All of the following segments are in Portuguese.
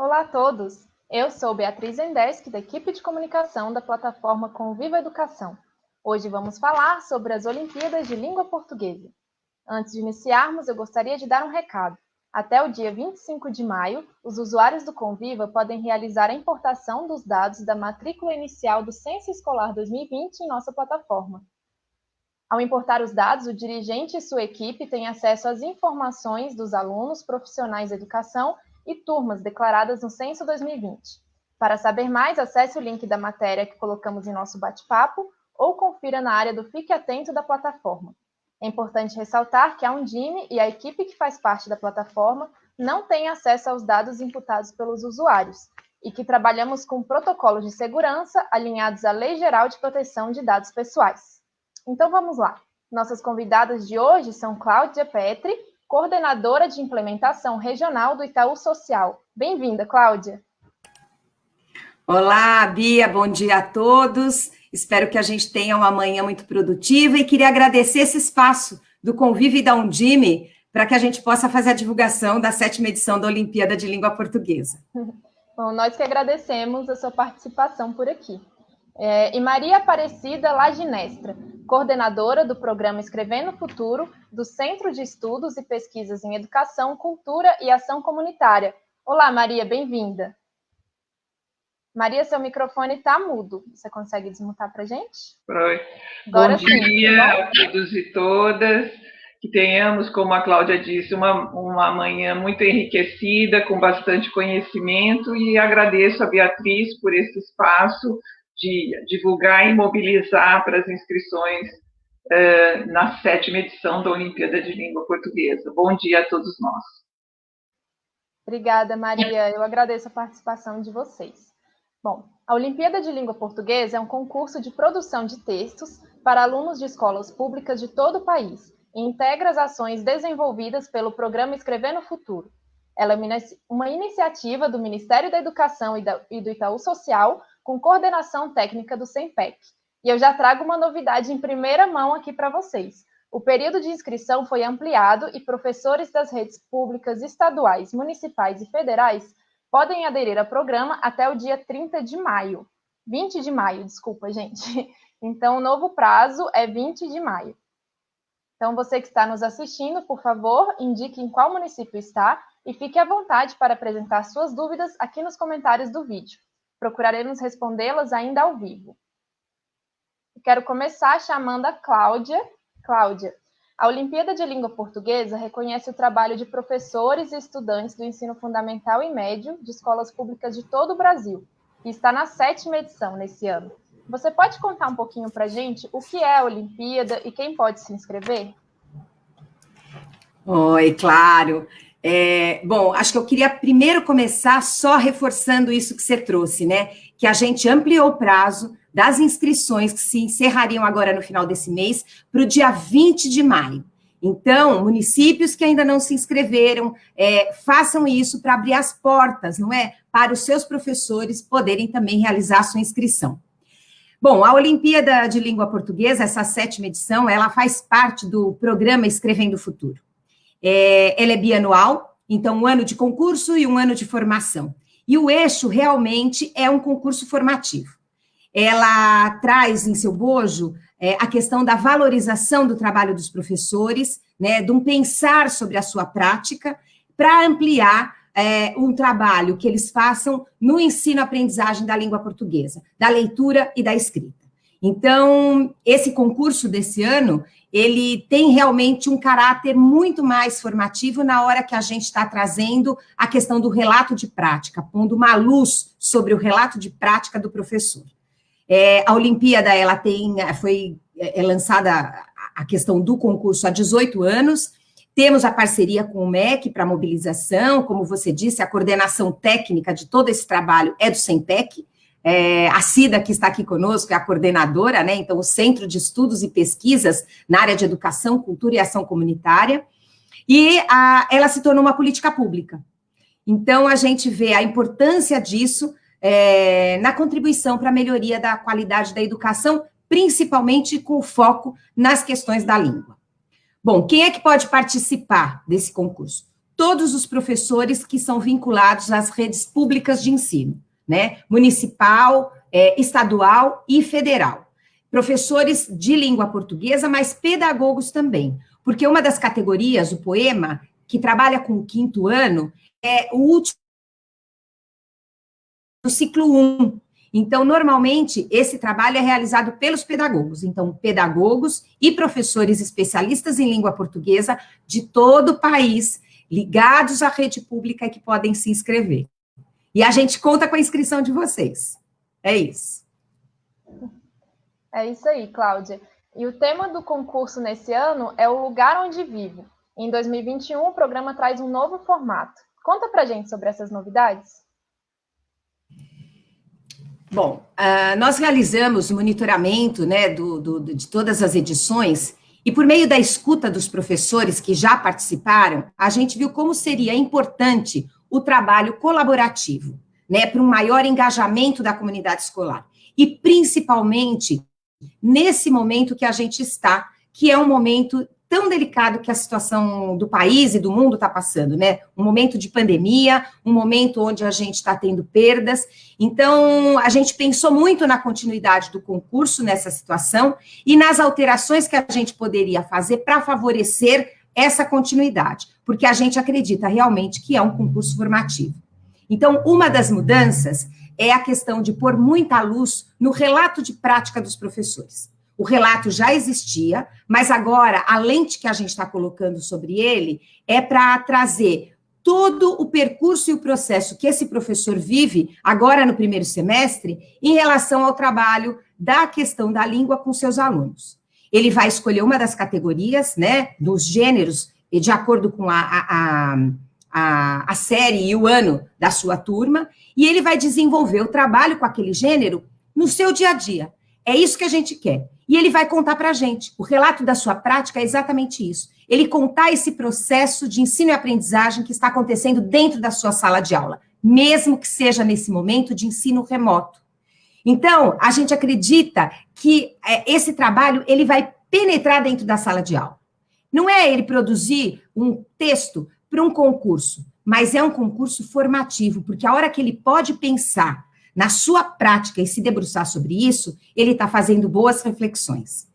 Olá a todos! Eu sou Beatriz Endeski, da equipe de comunicação da plataforma Conviva Educação. Hoje vamos falar sobre as Olimpíadas de Língua Portuguesa. Antes de iniciarmos, eu gostaria de dar um recado. Até o dia 25 de maio, os usuários do Conviva podem realizar a importação dos dados da matrícula inicial do Censo Escolar 2020 em nossa plataforma. Ao importar os dados, o dirigente e sua equipe têm acesso às informações dos alunos, profissionais de educação e turmas declaradas no Censo 2020. Para saber mais, acesse o link da matéria que colocamos em nosso bate-papo ou confira na área do Fique Atento da plataforma. É importante ressaltar que a Undime e a equipe que faz parte da plataforma não têm acesso aos dados imputados pelos usuários e que trabalhamos com protocolos de segurança alinhados à Lei Geral de Proteção de Dados Pessoais. Então vamos lá. Nossas convidadas de hoje são Cláudia Petri, coordenadora de implementação regional do Itaú Social. Bem-vinda, Cláudia. Olá, Bia, bom dia a todos. Espero que a gente tenha uma manhã muito produtiva e queria agradecer esse espaço do Convive e da Undime para que a gente possa fazer a divulgação da 7ª edição da Olimpíada de Língua Portuguesa. Bom, nós que agradecemos a sua participação por aqui. E Maria Aparecida Laginestra, coordenadora do programa Escrevendo Futuro, do Centro de Estudos e Pesquisas em Educação, Cultura e Ação Comunitária. Olá, Maria, bem-vinda. Maria, seu microfone está mudo. Você consegue desmutar para a gente? Oi. Agora bom dia a todos e todas. Que tenhamos, como a Cláudia disse, uma manhã muito enriquecida, com bastante conhecimento, e agradeço a Beatriz por esse espaço de divulgar e mobilizar para as inscrições na 7ª edição da Olimpíada de Língua Portuguesa. Bom dia a todos nós. Obrigada, Maria. Eu agradeço a participação de vocês. Bom, a Olimpíada de Língua Portuguesa é um concurso de produção de textos para alunos de escolas públicas de todo o país e integra as ações desenvolvidas pelo programa Escrevendo Futuro. Ela é uma iniciativa do Ministério da Educação e do Itaú Social, com coordenação técnica do SEMPEC. E eu já trago uma novidade em primeira mão aqui para vocês. O período de inscrição foi ampliado e professores das redes públicas estaduais, municipais e federais podem aderir ao programa até o dia 30 de maio. 20 de maio, desculpa, gente. Então, o novo prazo é 20 de maio. Então, você que está nos assistindo, por favor, indique em qual município está e fique à vontade para apresentar suas dúvidas aqui nos comentários do vídeo. Procuraremos respondê-las ainda ao vivo. Quero começar chamando a Cláudia. Cláudia, a Olimpíada de Língua Portuguesa reconhece o trabalho de professores e estudantes do ensino fundamental e médio de escolas públicas de todo o Brasil e está na 7ª edição nesse ano. Você pode contar um pouquinho para a gente o que é a Olimpíada e quem pode se inscrever? Oi, claro. Bom, acho que eu queria primeiro começar só reforçando isso que você trouxe, né? Que a gente ampliou o prazo das inscrições que se encerrariam agora no final desse mês para o dia 20 de maio. Então, municípios que ainda não se inscreveram, façam isso para abrir as portas, não é? Para os seus professores poderem também realizar a sua inscrição. Bom, a Olimpíada de Língua Portuguesa, essa 7ª edição, ela faz parte do programa Escrevendo Futuro. Ela é bianual, então um ano de concurso e um ano de formação. E o eixo realmente é um concurso formativo. Ela traz em seu bojo a questão da valorização do trabalho dos professores, né, de um pensar sobre a sua prática, para ampliar um trabalho que eles façam no ensino-aprendizagem da língua portuguesa, da leitura e da escrita. Então, esse concurso desse ano, ele tem realmente um caráter muito mais formativo na hora que a gente está trazendo a questão do relato de prática, pondo uma luz sobre o relato de prática do professor. A Olimpíada, ela foi lançada a questão do concurso há 18 anos, temos a parceria com o MEC para mobilização, como você disse, a coordenação técnica de todo esse trabalho é do SEMPEC, a Cida, que está aqui conosco, é a coordenadora, né? Então, o Centro de Estudos e Pesquisas na área de Educação, Cultura e Ação Comunitária, e ela se tornou uma política pública. Então, a gente vê a importância disso na contribuição para a melhoria da qualidade da educação, principalmente com foco nas questões da língua. Bom, quem é que pode participar desse concurso? todos os professores que são vinculados às redes públicas de ensino, né? Municipal, estadual e federal. Professores de língua portuguesa, mas pedagogos também, porque uma das categorias, o poema, que trabalha com o 5º ano, é o último do ciclo 1. Então, normalmente, esse trabalho é realizado pelos pedagogos. Então, pedagogos e professores especialistas em língua portuguesa de todo o país, ligados à rede pública, que podem se inscrever. E a gente conta com a inscrição de vocês. É isso. É isso aí, Cláudia. E o tema do concurso nesse ano é o lugar onde vivo. Em 2021, o programa traz um novo formato. Conta pra gente sobre essas novidades. Bom, nós realizamos o monitoramento, né, de todas as edições, e por meio da escuta dos professores que já participaram, a gente viu como seria importante o trabalho colaborativo, né, para um maior engajamento da comunidade escolar. E principalmente nesse momento que a gente está, que é um momento tão delicado que a situação do país e do mundo está passando, né? Um momento de pandemia, um momento onde a gente está tendo perdas. Então, a gente pensou muito na continuidade do concurso nessa situação e nas alterações que a gente poderia fazer para favorecer essa continuidade, porque a gente acredita realmente que é um concurso formativo. Então, uma das mudanças é a questão de pôr muita luz no relato de prática dos professores. O relato já existia, mas agora a lente que a gente está colocando sobre ele é para trazer todo o percurso e o processo que esse professor vive agora no 1º semestre em relação ao trabalho da questão da língua com seus alunos. Ele vai escolher uma das categorias, né, dos gêneros, de acordo com a série e o ano da sua turma, e ele vai desenvolver o trabalho com aquele gênero no seu dia a dia. É isso que a gente quer. E ele vai contar para a gente. O relato da sua prática é exatamente isso. Ele contar esse processo de ensino e aprendizagem que está acontecendo dentro da sua sala de aula, mesmo que seja nesse momento de ensino remoto. Então, a gente acredita que esse trabalho ele vai penetrar dentro da sala de aula. Não é ele produzir um texto para um concurso, mas é um concurso formativo, porque a hora que ele pode pensar na sua prática e se debruçar sobre isso, ele está fazendo boas reflexões.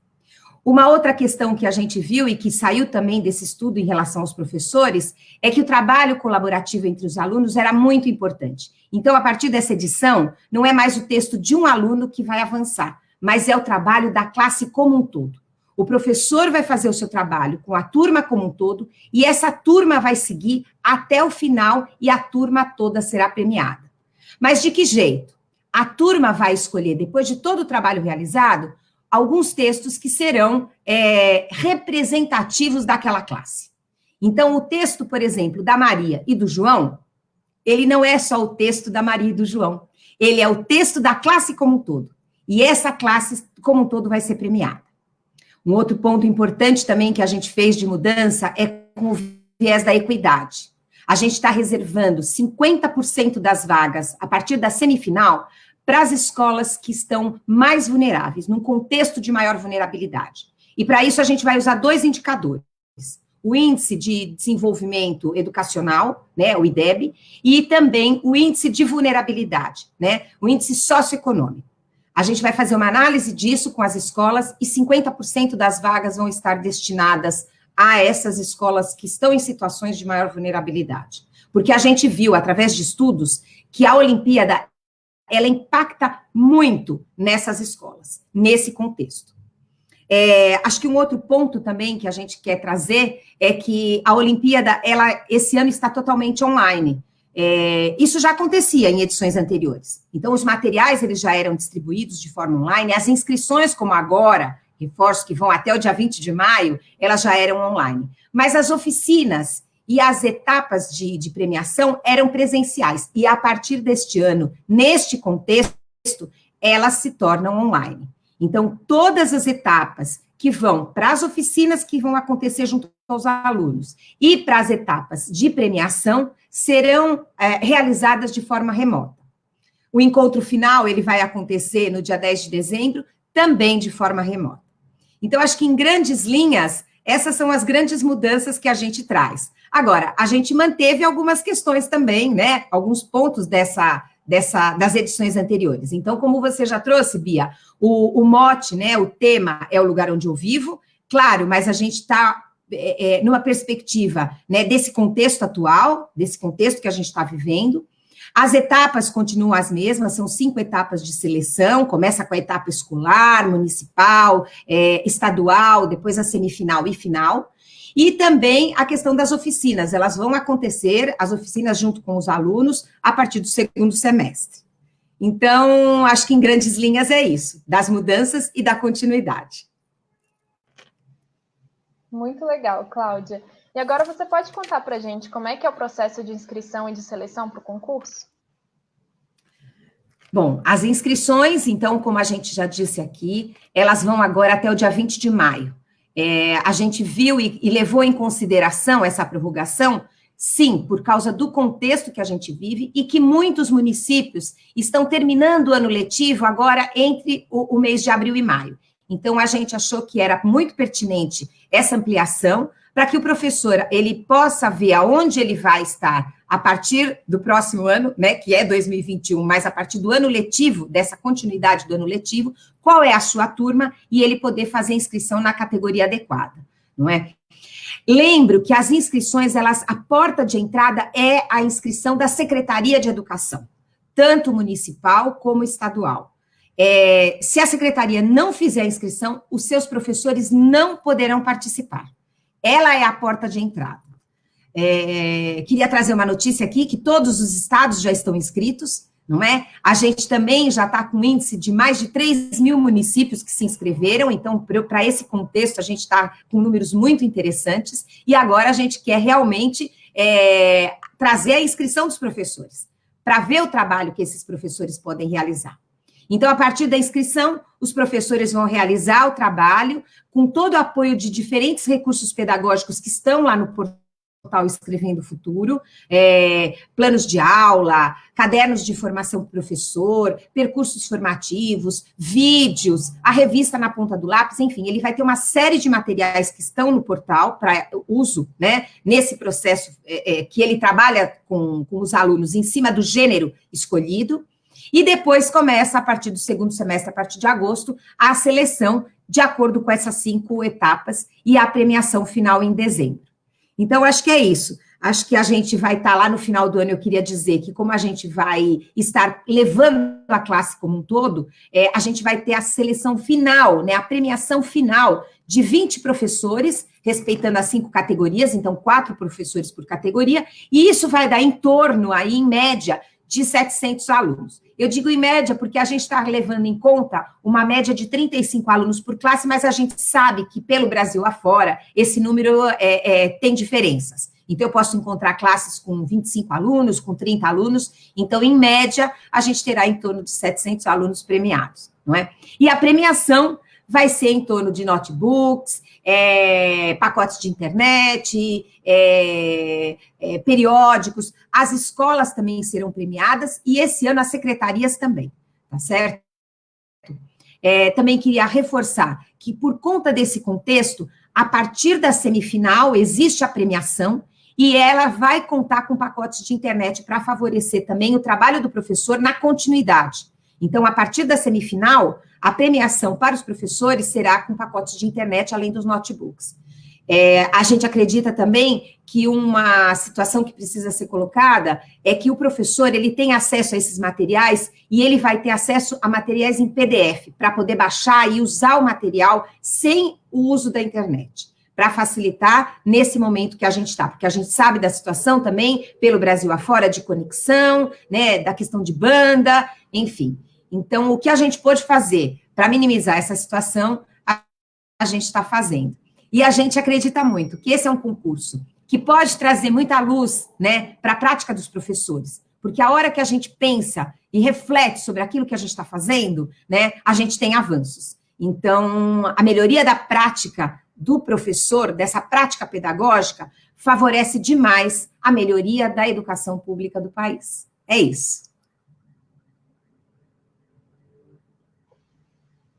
Uma outra questão que a gente viu e que saiu também desse estudo em relação aos professores é que o trabalho colaborativo entre os alunos era muito importante. Então, a partir dessa edição, não é mais o texto de um aluno que vai avançar, mas é o trabalho da classe como um todo. O professor vai fazer o seu trabalho com a turma como um todo e essa turma vai seguir até o final e a turma toda será premiada. Mas de que jeito? A turma vai escolher, depois de todo o trabalho realizado, alguns textos que serão representativos daquela classe. Então, o texto, por exemplo, da Maria e do João, ele não é só o texto da Maria e do João, ele é o texto da classe como um todo. E essa classe como um todo vai ser premiada. Um outro ponto importante também que a gente fez de mudança é com o viés da equidade. A gente está reservando 50% das vagas, a partir da semifinal, para as escolas que estão mais vulneráveis, num contexto de maior vulnerabilidade. E para isso a gente vai usar 2 indicadores. O Índice de Desenvolvimento Educacional, né, o IDEB, e também o Índice de Vulnerabilidade, né, o Índice Socioeconômico. A gente vai fazer uma análise disso com as escolas e 50% das vagas vão estar destinadas a essas escolas que estão em situações de maior vulnerabilidade. Porque a gente viu, através de estudos, que a Olimpíada, ela impacta muito nessas escolas, nesse contexto. Acho que um outro ponto também que a gente quer trazer é que a Olimpíada, ela, esse ano está totalmente online. Isso já acontecia em edições anteriores. Então, os materiais, eles já eram distribuídos de forma online, as inscrições, como agora, reforço que vão até o dia 20 de maio, elas já eram online. Mas as oficinas e as etapas de premiação eram presenciais. E a partir deste ano, neste contexto, elas se tornam online. Então, todas as etapas que vão para as oficinas que vão acontecer junto aos alunos e para as etapas de premiação serão realizadas de forma remota. O encontro final, ele vai acontecer no dia 10 de dezembro, também de forma remota. Então, acho que em grandes linhas, essas são as grandes mudanças que a gente traz. Agora, a gente manteve algumas questões também, né? Alguns pontos das edições anteriores. Então, como você já trouxe, Bia, o mote, né? O tema é o lugar onde eu vivo, claro, mas a gente está numa perspectiva, né, desse contexto atual, desse contexto que a gente está vivendo. As etapas continuam as mesmas, são 5 etapas de seleção, começa com a etapa escolar, municipal, estadual, depois a semifinal e final. E também a questão das oficinas, elas vão acontecer, as oficinas junto com os alunos, a partir do segundo semestre. Então, acho que em grandes linhas é isso, das mudanças e da continuidade. Muito legal, Cláudia. E agora você pode contar para a gente como é que é o processo de inscrição e de seleção para o concurso? Bom, as inscrições, então, como a gente já disse aqui, elas vão agora até o dia 20 de maio. A gente viu e levou em consideração essa prorrogação, sim, por causa do contexto que a gente vive e que muitos municípios estão terminando o ano letivo agora entre o mês de abril e maio. Então, a gente achou que era muito pertinente essa ampliação para que o professor ele possa ver aonde ele vai estar a partir do próximo ano, né, que é 2021, mas a partir do ano letivo, dessa continuidade do ano letivo, qual é a sua turma e ele poder fazer inscrição na categoria adequada, não é? Lembro que as inscrições, a porta de entrada é a inscrição da Secretaria de Educação, tanto municipal como estadual. Se a secretaria não fizer a inscrição, os seus professores não poderão participar. Ela é a porta de entrada. Queria trazer uma notícia aqui, que todos os estados já estão inscritos, não é? A gente também já está com um índice de mais de 3 mil municípios que se inscreveram, então, para esse contexto, a gente está com números muito interessantes, e agora a gente quer realmente trazer a inscrição dos professores, para ver o trabalho que esses professores podem realizar. Então, a partir da inscrição, os professores vão realizar o trabalho com todo o apoio de diferentes recursos pedagógicos que estão lá no portal Escrevendo o Futuro, planos de aula, cadernos de formação para o professor, percursos formativos, vídeos, a revista na ponta do lápis, enfim, ele vai ter uma série de materiais que estão no portal para uso, né, nesse processo que ele trabalha com os alunos em cima do gênero escolhido. E depois começa, a partir do segundo semestre, a partir de agosto, a seleção de acordo com essas 5 etapas e a premiação final em dezembro. Então, acho que é isso. Acho que a gente vai estar lá no final do ano, eu queria dizer que como a gente vai estar levando a classe como um todo, a gente vai ter a seleção final, né, a premiação final de 20 professores, respeitando as 5 categorias, então 4 professores por categoria, e isso vai dar em torno, aí, em média, de 700 alunos. Eu digo em média porque a gente está levando em conta uma média de 35 alunos por classe, mas a gente sabe que pelo Brasil afora, esse número tem diferenças. Então, eu posso encontrar classes com 25 alunos, com 30 alunos, então, em média, a gente terá em torno de 700 alunos premiados, não é? E a premiação vai ser em torno de notebooks, pacotes de internet, periódicos, as escolas também serão premiadas, e esse ano as secretarias também, tá certo? Também queria reforçar que, por conta desse contexto, a partir da semifinal, existe a premiação, e ela vai contar com pacotes de internet para favorecer também o trabalho do professor na continuidade. Então, a partir da semifinal, a premiação para os professores será com pacotes de internet, além dos notebooks. A gente acredita também que uma situação que precisa ser colocada é que o professor, ele tem acesso a esses materiais e ele vai ter acesso a materiais em PDF, para poder baixar e usar o material sem o uso da internet, para facilitar nesse momento que a gente está, porque a gente sabe da situação também, pelo Brasil afora, de conexão, né, da questão de banda, enfim. Então, o que a gente pôde fazer para minimizar essa situação, a gente está fazendo. E a gente acredita muito que esse é um concurso que pode trazer muita luz, né, para a prática dos professores, porque a hora que a gente pensa e reflete sobre aquilo que a gente está fazendo, né, a gente tem avanços. Então, a melhoria da prática do professor, dessa prática pedagógica, favorece demais a melhoria da educação pública do país. É isso.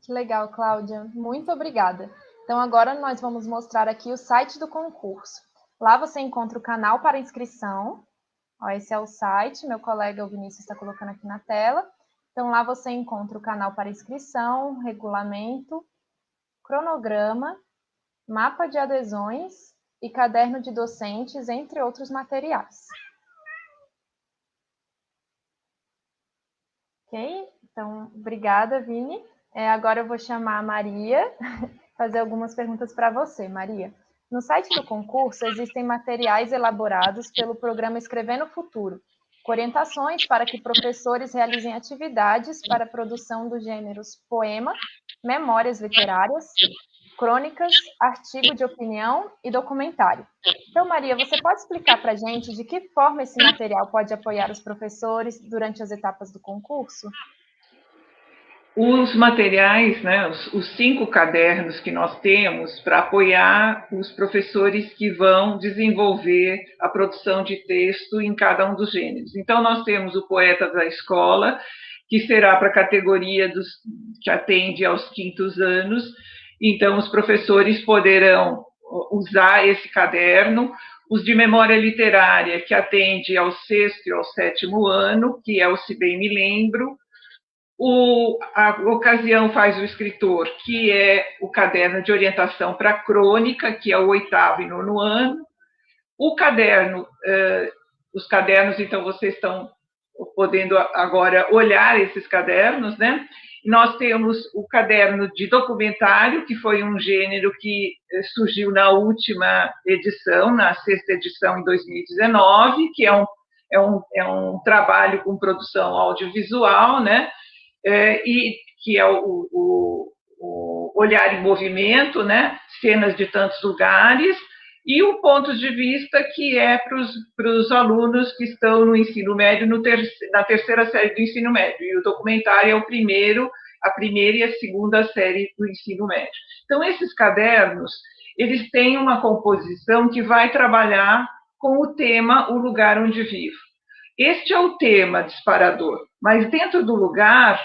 Que legal, Cláudia. Muito obrigada. Então, agora nós vamos mostrar aqui o site do concurso. Lá você encontra o canal para inscrição. Ó, esse é o site, meu colega o Vinícius está colocando aqui na tela. Então, lá você encontra o canal para inscrição, regulamento, cronograma, mapa de adesões e caderno de docentes, entre outros materiais. Ok? Então, obrigada, Vini. Agora eu vou chamar a Maria, fazer algumas perguntas para você, Maria. No site do concurso existem materiais elaborados pelo programa Escrevendo o Futuro, com orientações para que professores realizem atividades para a produção dos gêneros poema, memórias literárias, crônicas, artigo de opinião e documentário. Então, Maria, você pode explicar para a gente de que forma esse material pode apoiar os professores durante as etapas do concurso? Os materiais, né, os 5 cadernos que nós temos para apoiar os professores que vão desenvolver a produção de texto em cada um dos gêneros. Então, nós temos o Poeta da Escola, que será para a categoria que atende aos 5º anos. Então, os professores poderão usar esse caderno. Os de Memória Literária, que atende ao 6º e ao 7º ano, que é o Se Bem Me Lembro. A Ocasião Faz o Escritor, que é o caderno de orientação para a crônica, que é o 8º e 9º ano. O caderno, os cadernos, então, vocês estão podendo agora olhar esses cadernos, né? Nós temos o caderno de documentário, que foi um gênero que surgiu na última edição, na 6ª edição, em 2019, que é um trabalho com produção audiovisual, né? E que é o olhar em movimento, né? Cenas de tantos lugares, e o ponto de vista que é para os alunos que estão no ensino médio, na 3ª série do ensino médio, e o documentário é a primeira e a 2ª série do ensino médio. Então, esses cadernos, eles têm uma composição que vai trabalhar com o tema O Lugar Onde Vivo. Este é o tema disparador, mas dentro do lugar,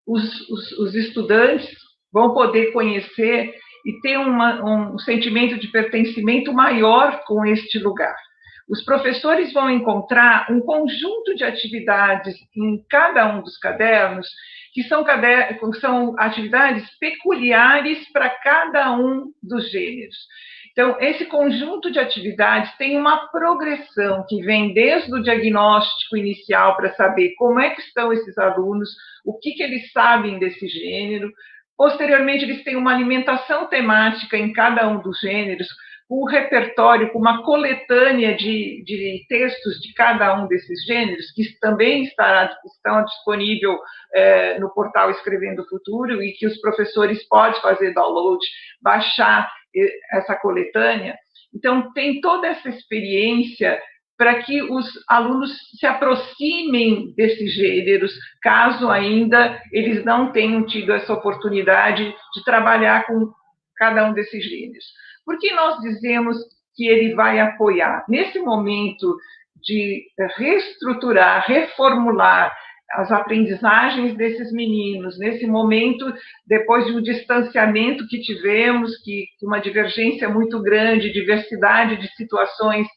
os estudantes vão poder conhecer e ter um sentimento de pertencimento maior com este lugar. Os professores vão encontrar um conjunto de atividades em cada um dos cadernos, que são atividades peculiares para cada um dos gêneros. Então, esse conjunto de atividades tem uma progressão que vem desde o diagnóstico inicial para saber como é que estão esses alunos, o que eles sabem desse gênero. Posteriormente, eles têm uma alimentação temática em cada um dos gêneros, um repertório, com uma coletânea de textos de cada um desses gêneros, que também estão disponível no portal Escrevendo o Futuro, e que os professores podem fazer download, baixar essa coletânea. Então, tem toda essa experiência para que os alunos se aproximem desses gêneros, caso ainda eles não tenham tido essa oportunidade de trabalhar com cada um desses gêneros. Por que nós dizemos que ele vai apoiar? Nesse momento de reestruturar, reformular as aprendizagens desses meninos, nesse momento, depois de um distanciamento que tivemos, que uma divergência muito grande, diversidade de situações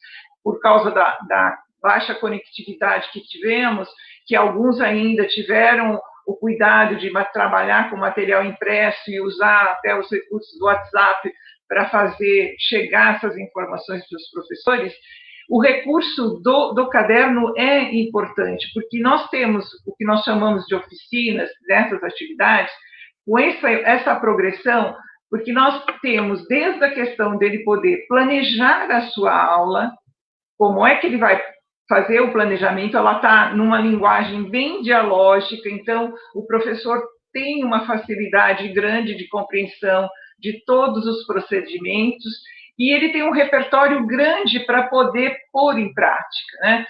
por causa da baixa conectividade que tivemos, que alguns ainda tiveram o cuidado de trabalhar com material impresso e usar até os recursos do WhatsApp para fazer chegar essas informações para os professores. O recurso do caderno é importante, porque nós temos o que nós chamamos de oficinas dessas atividades, com essa progressão, porque nós temos desde a questão dele poder planejar a sua aula, como é que ele vai fazer o planejamento, ela está numa linguagem bem dialógica, então o professor tem uma facilidade grande de compreensão de todos os procedimentos, e ele tem um repertório grande para poder pôr em prática, né?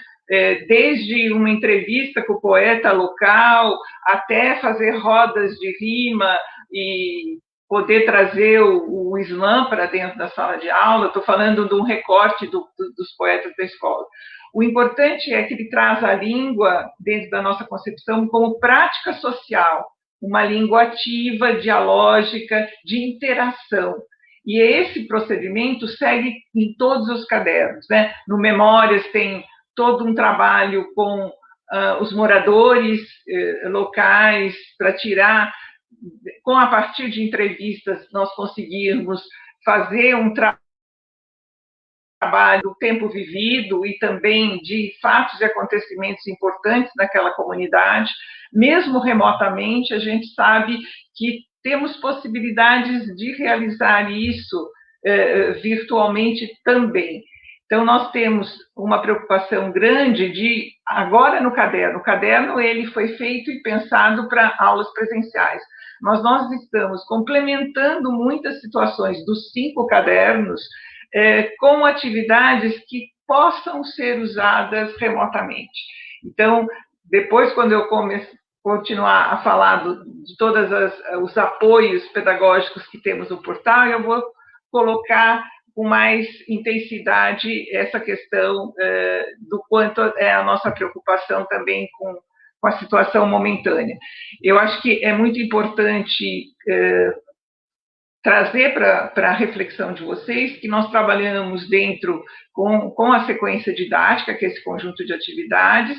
Desde uma entrevista com o poeta local, até fazer rodas de rima e poder trazer o slam para dentro da sala de aula. Estou falando de um recorte dos poetas da escola. O importante é que ele traz a língua, dentro da nossa concepção, como prática social, uma língua ativa, dialógica, de interação. E esse procedimento segue em todos os cadernos, né? No Memórias tem todo um trabalho com os moradores locais para tirar, a partir de entrevistas, nós conseguirmos fazer um trabalho do tempo vivido e também de fatos e acontecimentos importantes naquela comunidade. Mesmo remotamente, a gente sabe que temos possibilidades de realizar isso virtualmente também. Então, nós temos uma preocupação grande de, agora no caderno, o caderno ele foi feito e pensado para aulas presenciais, mas nós estamos complementando muitas situações dos 5 cadernos com atividades que possam ser usadas remotamente. Então, depois, quando eu continuar a falar de todos os apoios pedagógicos que temos no portal, eu vou colocar com mais intensidade essa questão do quanto é a nossa preocupação também com a situação momentânea. Eu acho que é muito importante trazer para a reflexão de vocês que nós trabalhamos dentro com a sequência didática, que é esse conjunto de atividades,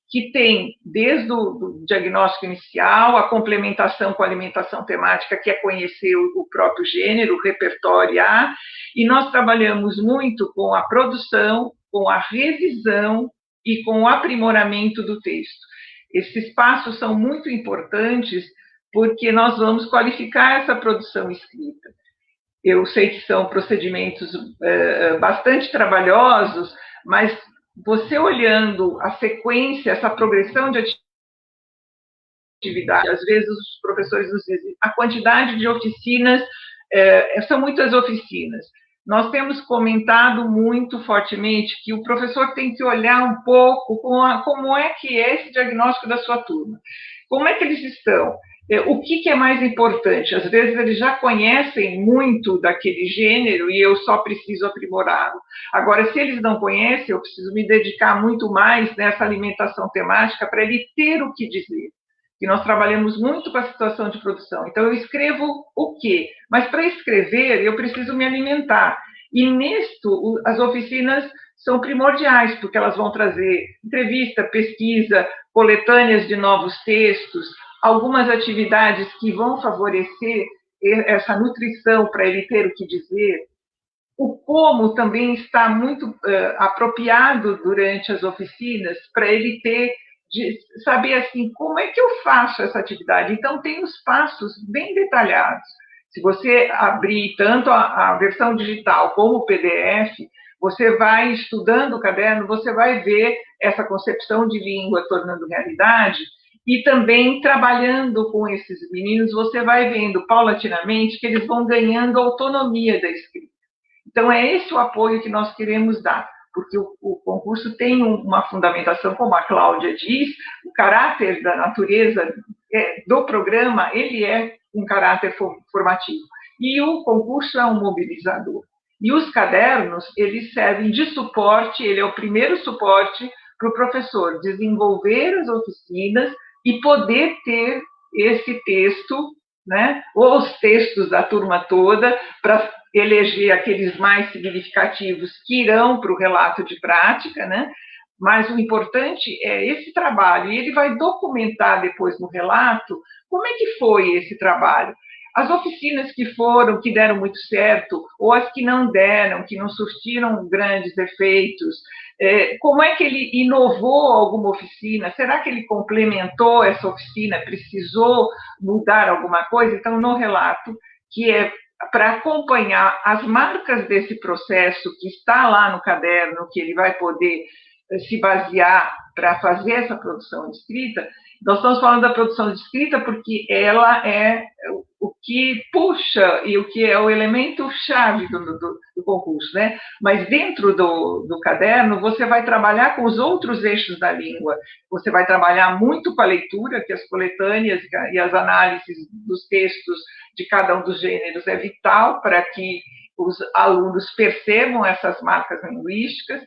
que tem desde o diagnóstico inicial, a complementação com a alimentação temática, que é conhecer o próprio gênero, o repertório A, e nós trabalhamos muito com a produção, com a revisão e com o aprimoramento do texto. Esses passos são muito importantes porque nós vamos qualificar essa produção escrita. Eu sei que são procedimentos bastante trabalhosos, mas você olhando a sequência, essa progressão de atividade, às vezes os professores nos dizem, a quantidade de oficinas, são muitas oficinas. Nós temos comentado muito fortemente que o professor tem que olhar um pouco como é que é esse diagnóstico da sua turma. Como é que eles estão? O que é mais importante? Às vezes eles já conhecem muito daquele gênero e eu só preciso aprimorá-lo. Agora, se eles não conhecem, eu preciso me dedicar muito mais nessa alimentação temática para ele ter o que dizer. E nós trabalhamos muito com a situação de produção. Então, eu escrevo o quê? Mas para escrever, eu preciso me alimentar. E nisto, as oficinas são primordiais, porque elas vão trazer entrevista, pesquisa, coletâneas de novos textos, algumas atividades que vão favorecer essa nutrição para ele ter o que dizer. O como também está muito apropriado durante as oficinas para ele ter, de saber assim, como é que eu faço essa atividade. Então, tem os passos bem detalhados. Se você abrir tanto a versão digital como o PDF, você vai estudando o caderno, você vai ver essa concepção de língua tornando realidade. E também, trabalhando com esses meninos, você vai vendo, paulatinamente, que eles vão ganhando autonomia da escrita. Então, é esse o apoio que nós queremos dar, porque o concurso tem uma fundamentação, como a Cláudia diz, o caráter da natureza do programa, ele é um caráter formativo. E o concurso é um mobilizador. E os cadernos, eles servem de suporte, ele é o primeiro suporte para o professor desenvolver as oficinas e poder ter esse texto, né, ou os textos da turma toda, para eleger aqueles mais significativos que irão para o relato de prática, né? Mas o importante é esse trabalho, e ele vai documentar depois no relato como é que foi esse trabalho. As oficinas que deram muito certo, ou as que não deram, que não surtiram grandes efeitos, como é que ele inovou alguma oficina? Será que ele complementou essa oficina? Precisou mudar alguma coisa? Então, no relato, que é para acompanhar as marcas desse processo que está lá no caderno, que ele vai poder se basear para fazer essa produção de escrita. Nós estamos falando da produção de escrita porque ela é o que puxa e o que é o elemento-chave do concurso, né? Mas dentro do caderno, você vai trabalhar com os outros eixos da língua. Você vai trabalhar muito com a leitura, que as coletâneas e as análises dos textos de cada um dos gêneros é vital para que os alunos percebam essas marcas linguísticas.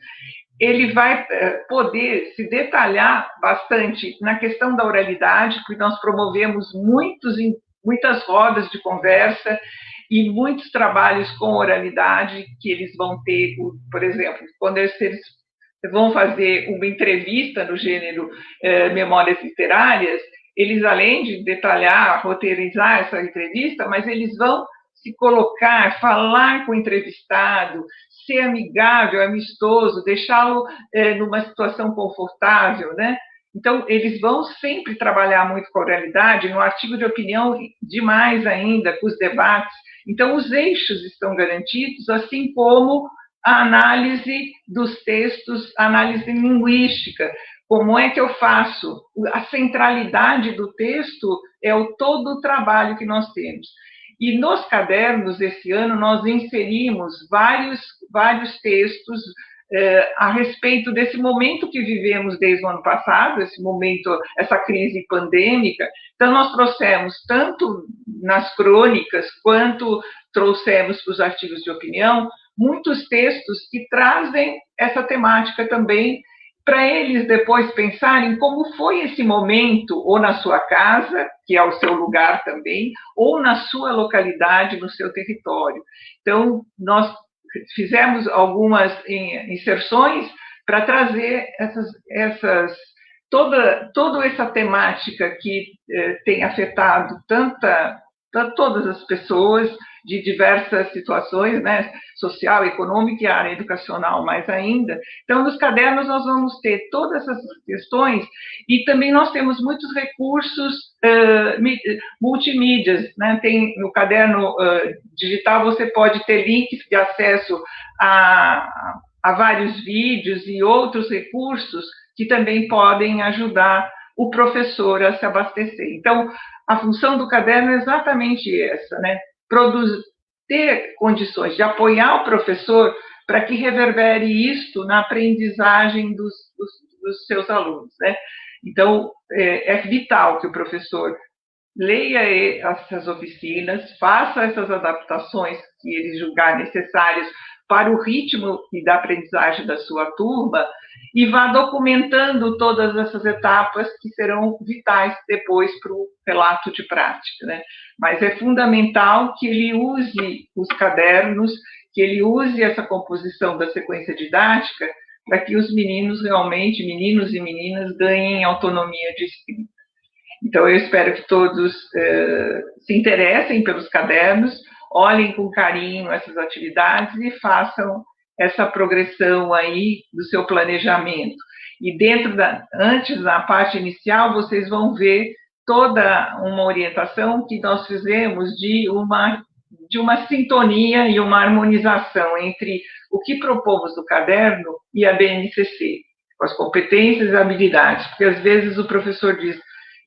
Ele vai poder se detalhar bastante na questão da oralidade, porque nós promovemos muitas rodas de conversa, e muitos trabalhos com oralidade que eles vão ter, por exemplo, quando eles vão fazer uma entrevista no gênero memórias literárias, eles, além de detalhar, roteirizar essa entrevista, mas eles vão se colocar, falar com o entrevistado, ser amigável, amistoso, deixá-lo numa situação confortável, né? Então, eles vão sempre trabalhar muito com a oralidade, no artigo de opinião, demais ainda, com os debates. Então, os eixos estão garantidos, assim como a análise dos textos, a análise linguística. Como é que eu faço? A centralidade do texto é todo o trabalho que nós temos. E nos cadernos, esse ano, nós inserimos vários textos a respeito desse momento que vivemos desde o ano passado, esse momento, essa crise pandêmica. Então, nós trouxemos, tanto nas crônicas, quanto trouxemos para os artigos de opinião, muitos textos que trazem essa temática também, para eles depois pensarem como foi esse momento, ou na sua casa, que é o seu lugar também, ou na sua localidade, no seu território. Então, nós fizemos algumas inserções para trazer toda essa temática que tem afetado todas as pessoas de diversas situações, né, social, econômica e área educacional mais ainda. Então, nos cadernos nós vamos ter todas essas questões e também nós temos muitos recursos multimídias, né? Tem no caderno digital, você pode ter links de acesso a vários vídeos e outros recursos que também podem ajudar o professor a se abastecer. Então, a função do caderno é exatamente essa, né? Ter condições de apoiar o professor para que reverbere isto na aprendizagem dos seus alunos, né? Então, é vital que o professor leia essas oficinas, faça essas adaptações que ele julgar necessárias para o ritmo da aprendizagem da sua turma e vá documentando todas essas etapas que serão vitais depois para o relato de prática, né? Mas é fundamental que ele use os cadernos, que ele use essa composição da sequência didática para que os meninos realmente, meninos e meninas, ganhem autonomia de escrita. Então, eu espero que todos se interessem pelos cadernos, olhem com carinho essas atividades e façam essa progressão aí do seu planejamento. E antes da parte inicial, vocês vão ver toda uma orientação que nós fizemos de uma sintonia e uma harmonização entre o que propomos no caderno e a BNCC, com as competências e habilidades, porque às vezes o professor diz: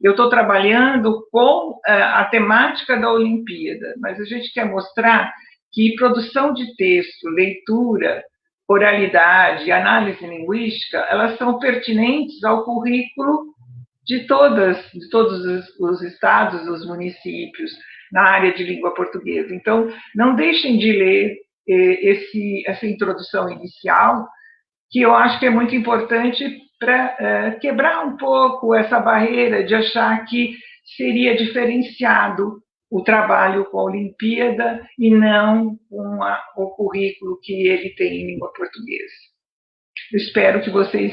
eu estou trabalhando com a temática da Olimpíada, mas a gente quer mostrar que produção de texto, leitura, oralidade, análise linguística, elas são pertinentes ao currículo de todos os estados, os municípios, na área de língua portuguesa. Então, não deixem de ler essa introdução inicial, que eu acho que é muito importante para quebrar um pouco essa barreira de achar que seria diferenciado o trabalho com a Olimpíada e não com o currículo que ele tem em língua portuguesa. Eu espero que vocês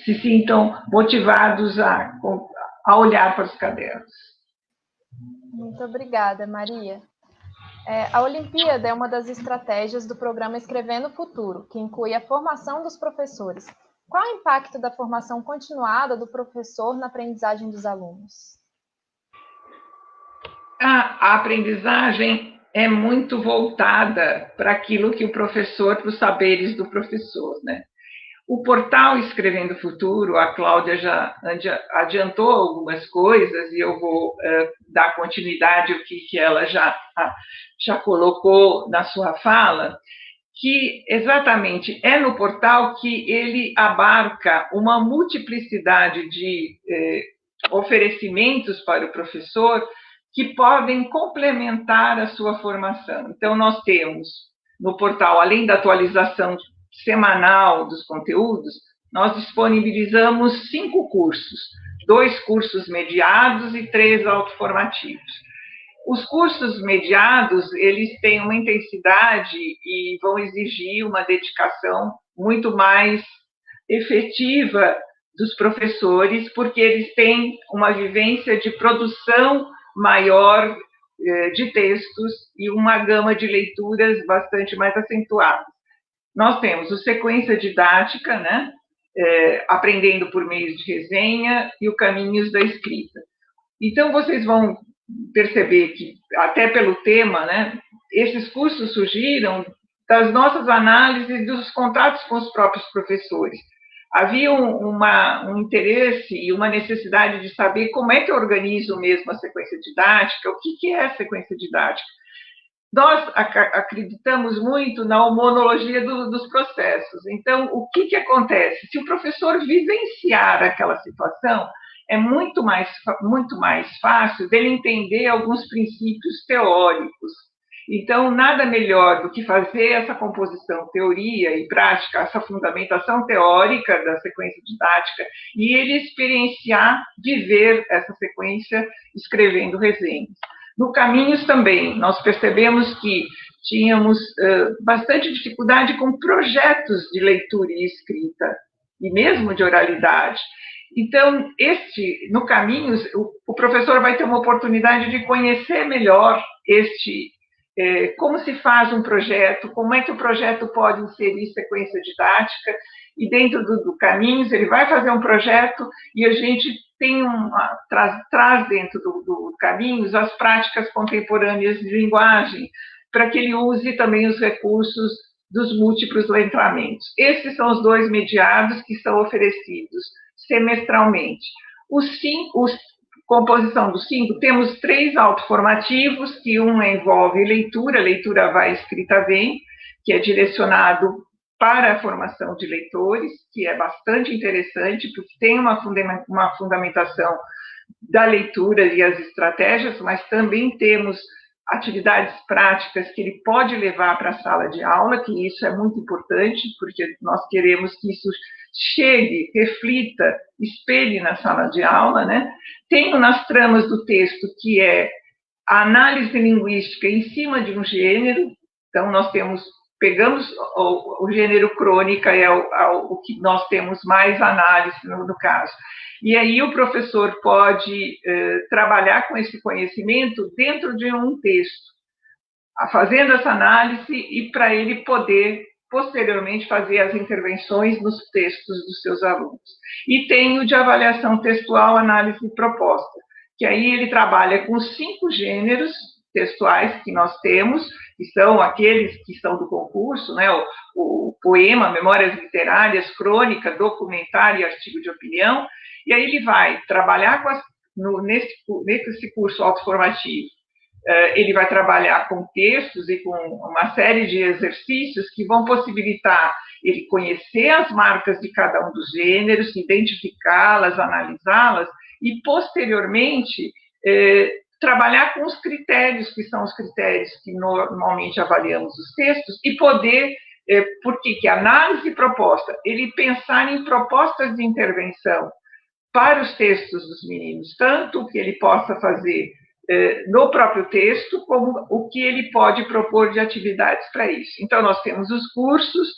se sintam motivados a olhar para os cadernos. Muito obrigada, Maria. A Olimpíada é uma das estratégias do programa Escrevendo o Futuro, que inclui a formação dos professores. Qual o impacto da formação continuada do professor na aprendizagem dos alunos? A aprendizagem é muito voltada para aquilo que o professor, para os saberes do professor, né? O portal Escrevendo o Futuro, a Cláudia já adiantou algumas coisas e eu vou dar continuidade ao que ela já colocou na sua fala, que exatamente é no portal que ele abarca uma multiplicidade de oferecimentos para o professor que podem complementar a sua formação. Então, nós temos no portal, além da atualização semanal dos conteúdos, nós disponibilizamos 5 cursos, 2 cursos mediados e 3 autoformativos. Os cursos mediados, eles têm uma intensidade e vão exigir uma dedicação muito mais efetiva dos professores, porque eles têm uma vivência de produção maior de textos e uma gama de leituras bastante mais acentuada. Nós temos o sequência didática, né? Aprendendo por meio de resenha, e o caminhos da escrita. Então, vocês vão perceber que, até pelo tema, né, esses cursos surgiram das nossas análises dos contatos com os próprios professores. Havia um interesse e uma necessidade de saber como é que eu organizo mesmo a sequência didática, o que é a sequência didática. Nós acreditamos muito na homonologia dos processos. Então, o que acontece? Se o professor vivenciar aquela situação, é muito mais fácil dele entender alguns princípios teóricos. Então, nada melhor do que fazer essa composição teoria e prática, essa fundamentação teórica da sequência didática, e ele experienciar, viver essa sequência escrevendo resenhas. No Caminhos também, nós percebemos que tínhamos bastante dificuldade com projetos de leitura e escrita, e mesmo de oralidade. Então, no Caminhos, o professor vai ter uma oportunidade de conhecer melhor como se faz um projeto, como é que o projeto pode inserir sequência didática, e dentro do Caminhos ele vai fazer um projeto e a gente traz dentro do Caminhos as práticas contemporâneas de linguagem, para que ele use também os recursos dos múltiplos letramentos. Esses são os 2 mediados que são oferecidos semestralmente. Composição dos 5, temos 3 autoformativos, que um envolve leitura vai, escrita vem, que é direcionado para a formação de leitores, que é bastante interessante, porque tem uma fundamentação da leitura e as estratégias, mas também temos atividades práticas que ele pode levar para a sala de aula, que isso é muito importante, porque nós queremos que isso chegue, reflita, espelhe na sala de aula, né? Tem nas tramas do texto, que é a análise linguística em cima de um gênero. Então, nós pegamos o gênero crônica, é o que nós temos mais análise no caso. E aí o professor pode trabalhar com esse conhecimento dentro de um texto, fazendo essa análise, e para ele poder posteriormente fazer as intervenções nos textos dos seus alunos. E tem o de avaliação textual, análise e proposta, que aí ele trabalha com 5 gêneros textuais que nós temos, que são aqueles que são do concurso, né? O poema, memórias literárias, crônica, documentário e artigo de opinião, e aí ele vai trabalhar nesse curso autoformativo. Ele vai trabalhar com textos e com uma série de exercícios que vão possibilitar ele conhecer as marcas de cada um dos gêneros, identificá-las, analisá-las, e, posteriormente, trabalhar com os critérios, que são os critérios que normalmente avaliamos os textos, e poder, porque análise e proposta, ele pensar em propostas de intervenção para os textos dos meninos, tanto o que ele possa fazer no próprio texto, como o que ele pode propor de atividades para isso. Então, nós temos os cursos,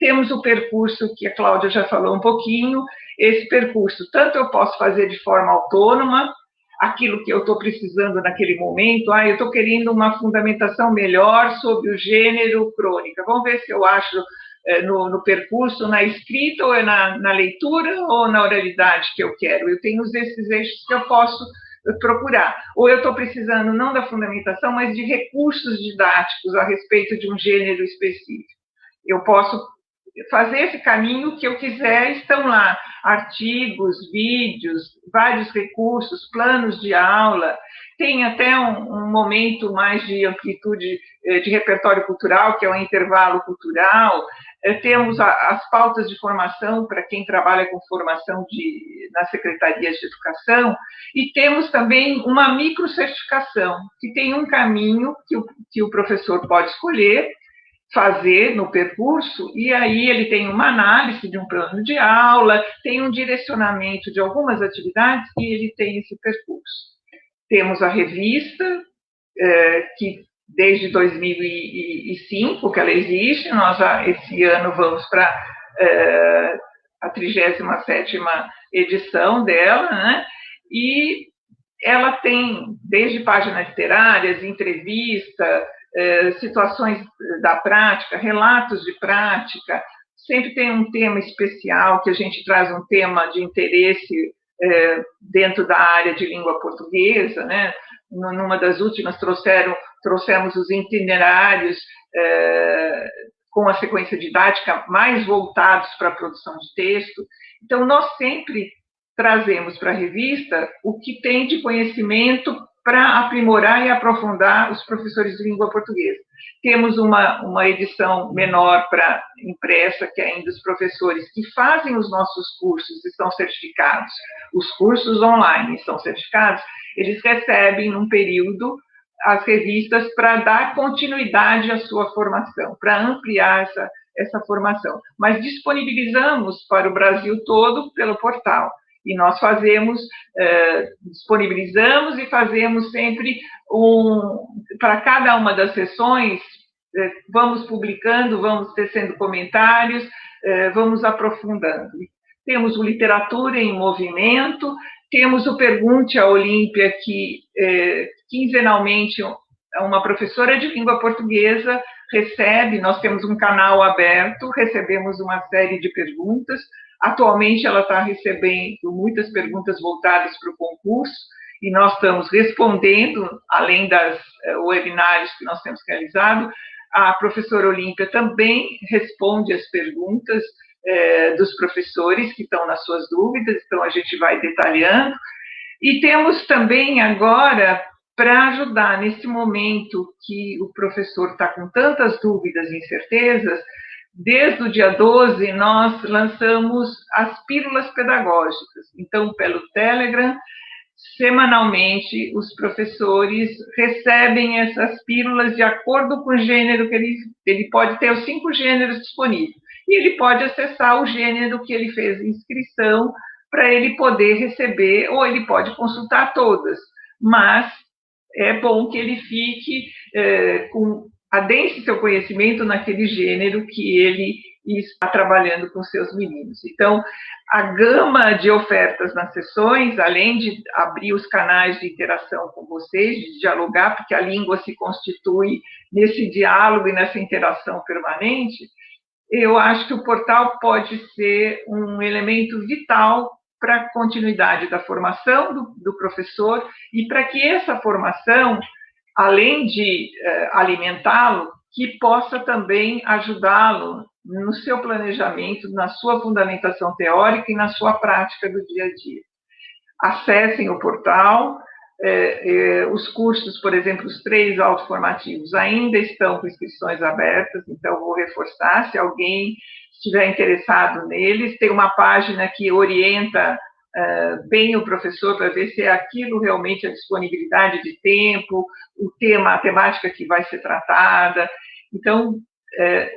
temos o percurso que a Cláudia já falou um pouquinho. Esse percurso, tanto eu posso fazer de forma autônoma, aquilo que eu estou precisando naquele momento, eu estou querendo uma fundamentação melhor sobre o gênero crônica, vamos ver se eu acho no percurso, na escrita, ou na leitura, ou na oralidade que eu quero. Eu tenho esses eixos que eu posso procurar. Ou eu estou precisando não da fundamentação, mas de recursos didáticos a respeito de um gênero específico. Eu posso fazer esse caminho que eu quiser, estão lá artigos, vídeos, vários recursos, planos de aula, tem até um momento mais de amplitude de repertório cultural, que é o intervalo cultural. Temos as pautas de formação para quem trabalha com formação nas secretarias de educação, e temos também uma microcertificação, que tem um caminho que o professor pode escolher, fazer no percurso, e aí ele tem uma análise de um plano de aula, tem um direcionamento de algumas atividades, e ele tem esse percurso. Temos a revista, que desde 2005 que ela existe, nós já esse ano vamos para a 37ª edição dela, né? E ela tem desde páginas literárias, entrevista, situações da prática, relatos de prática, sempre tem um tema especial, que a gente traz um tema de interesse dentro da área de língua portuguesa, né? Numa das últimas trouxemos os itinerários com a sequência didática mais voltados para a produção de texto. Então, nós sempre trazemos para a revista o que tem de conhecimento para aprimorar e aprofundar os professores de língua portuguesa. Temos uma edição menor para impressa, que ainda os professores que fazem os nossos cursos estão certificados, os cursos online estão certificados, eles recebem num período as revistas para dar continuidade à sua formação, para ampliar essa formação. Mas disponibilizamos para o Brasil todo pelo portal. E nós disponibilizamos e fazemos sempre para cada uma das sessões, vamos publicando, vamos tecendo comentários, vamos aprofundando. Temos o Literatura em Movimento, temos o Pergunte à Olímpia, que quinzenalmente uma professora de língua portuguesa recebe, nós temos um canal aberto, recebemos uma série de perguntas. Atualmente ela está recebendo muitas perguntas voltadas para o concurso, e nós estamos respondendo, além das webinários que nós temos realizado. A professora Olímpia também responde as perguntas dos professores que estão nas suas dúvidas, então a gente vai detalhando. E temos também agora, para ajudar nesse momento que o professor está com tantas dúvidas e incertezas, desde o dia 12 nós lançamos as pílulas pedagógicas. Então, pelo Telegram, semanalmente os professores recebem essas pílulas de acordo com o gênero que ele pode ter os 5 gêneros disponíveis. E ele pode acessar o gênero que ele fez inscrição para ele poder receber, ou ele pode consultar todas. Mas é bom que ele fique adense seu conhecimento naquele gênero que ele está trabalhando com seus meninos. Então, a gama de ofertas nas sessões, além de abrir os canais de interação com vocês, de dialogar, porque a língua se constitui nesse diálogo e nessa interação permanente, eu acho que o portal pode ser um elemento vital para a continuidade da formação do professor e para que essa formação, além de alimentá-lo, que possa também ajudá-lo no seu planejamento, na sua fundamentação teórica e na sua prática do dia a dia. Acessem o portal, os cursos, por exemplo, os 3 autoformativos ainda estão com inscrições abertas, então vou reforçar, se alguém estiver interessado neles, tem uma página que orienta bem o professor para ver se é aquilo realmente a disponibilidade de tempo, o tema, a temática que vai ser tratada. Então,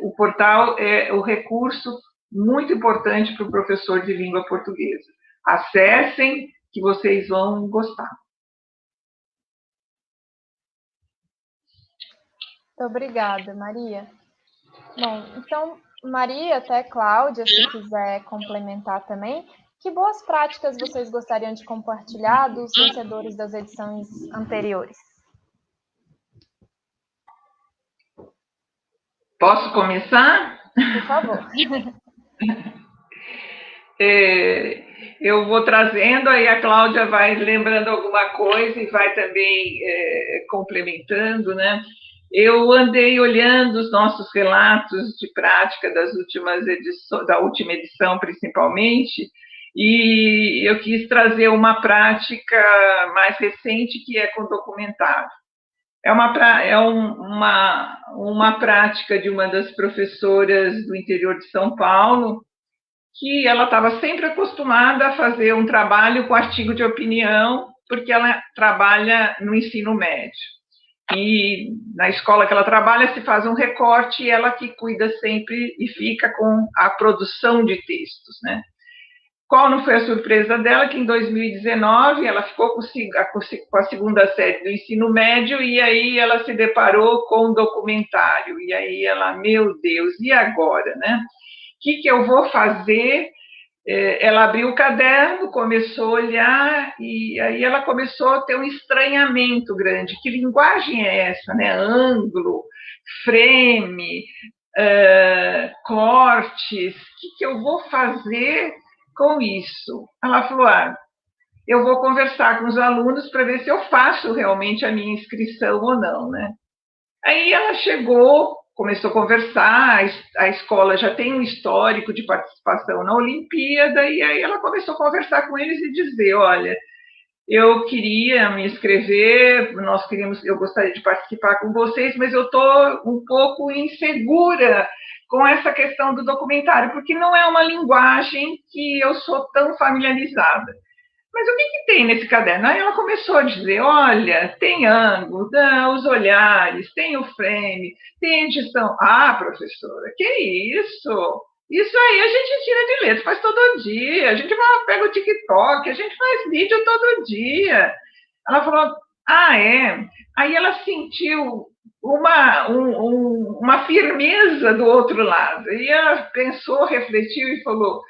o portal é o recurso muito importante para o professor de língua portuguesa. Acessem, que vocês vão gostar. Muito obrigada, Maria. Bom, então, Maria, até Cláudia, se quiser complementar também, que boas práticas vocês gostariam de compartilhar dos vencedores das edições anteriores? Posso começar? Por favor. Eu vou trazendo, aí a Cláudia vai lembrando alguma coisa e vai também complementando, né? Eu andei olhando os nossos relatos de prática das últimas edições, da última edição principalmente, e eu quis trazer uma prática mais recente, que é com documentário. É uma prática de uma das professoras do interior de São Paulo, que ela estava sempre acostumada a fazer um trabalho com artigo de opinião, porque ela trabalha no ensino médio. E na escola que ela trabalha se faz um recorte e ela que cuida sempre e fica com a produção de textos, né? qual não foi a surpresa dela? Que em 2019 ela ficou com a segunda série do ensino médio e aí ela se deparou com um documentário. E aí ela, meu Deus, e agora, né? O que eu vou fazer? Ela abriu o caderno, começou a olhar e aí ela começou a ter um estranhamento grande. Que linguagem é essa, né? Ângulo, frame, cortes. O que eu vou fazer com isso? Ela falou, eu vou conversar com os alunos para ver se eu faço realmente a minha inscrição ou não, né? Aí ela chegou, começou a conversar, a escola já tem um histórico de participação na Olimpíada, e aí ela começou a conversar com eles e dizer, olha, eu queria me inscrever, eu gostaria de participar com vocês, mas eu estou um pouco insegura com essa questão do documentário, porque não é uma linguagem que eu sou tão familiarizada. Mas o que tem nesse caderno? Aí ela começou a dizer, olha, tem ângulo, os olhares, tem o frame, tem edição. Ah, professora, que isso? Isso aí a gente tira de letra, faz todo dia. A gente pega o TikTok, a gente faz vídeo todo dia. Ela falou, é? Aí ela sentiu uma firmeza do outro lado. E ela pensou, refletiu e falou, o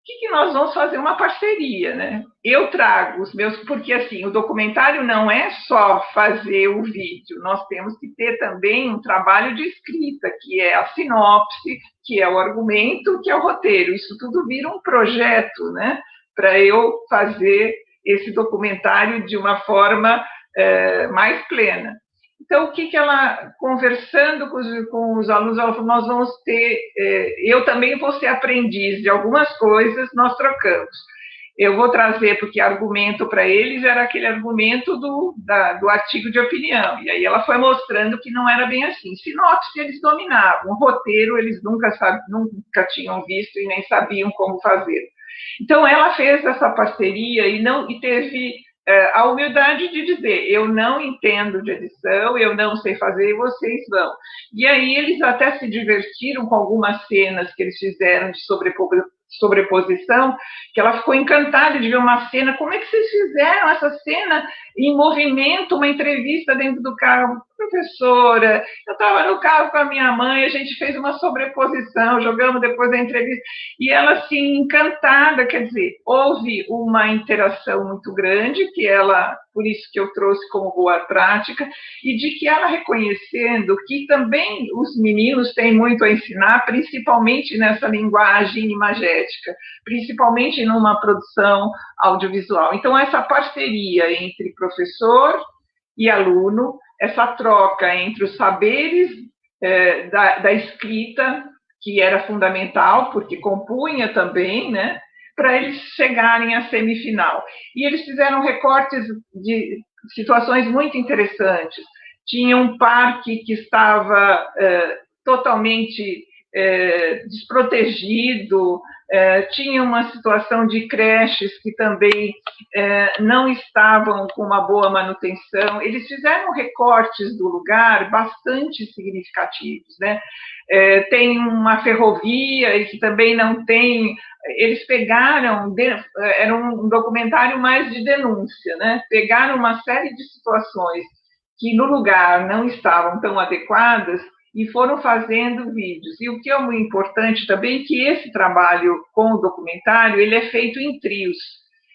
que nós vamos fazer? Uma parceria, né? Eu trago os meus... Porque, assim, o documentário não é só fazer o vídeo, nós temos que ter também um trabalho de escrita, que é a sinopse, que é o argumento, que é o roteiro. Isso tudo vira um projeto, né? Para eu fazer esse documentário de uma forma mais plena. Então, o que ela, conversando com os alunos, ela falou, nós vamos ter, eu também vou ser aprendiz de algumas coisas, nós trocamos. Eu vou trazer, porque argumento para eles era aquele argumento do artigo de opinião, e aí ela foi mostrando que não era bem assim. Sinopse eles dominavam, roteiro eles nunca tinham visto e nem sabiam como fazer. Então, ela fez essa parceria e teve... a humildade de dizer, eu não entendo de edição, eu não sei fazer, e vocês vão. E aí eles até se divertiram com algumas cenas que eles fizeram de sobreposição, que ela ficou encantada de ver uma cena, como é que vocês fizeram essa cena em movimento, uma entrevista dentro do carro? Professora, eu estava no carro com a minha mãe, a gente fez uma sobreposição, jogamos depois da entrevista, e ela, assim, encantada, quer dizer, houve uma interação muito grande, que ela, por isso que eu trouxe como boa prática, e de que ela reconhecendo que também os meninos têm muito a ensinar, principalmente nessa linguagem imagética, principalmente numa produção audiovisual. Então, essa parceria entre professor e aluno, essa troca entre os saberes da escrita, que era fundamental, porque compunha também, né, para eles chegarem à semifinal. E eles fizeram recortes de situações muito interessantes. Tinha um parque que estava totalmente desprotegido, tinha uma situação de creches que também não estavam com uma boa manutenção. Eles fizeram recortes do lugar bastante significativos, né? Tem uma ferrovia e que também não tem... Eles pegaram, era um documentário mais de denúncia, né? Pegaram uma série de situações que no lugar não estavam tão adequadas e foram fazendo vídeos. E o que é muito importante também é que esse trabalho com o documentário, ele é feito em trios.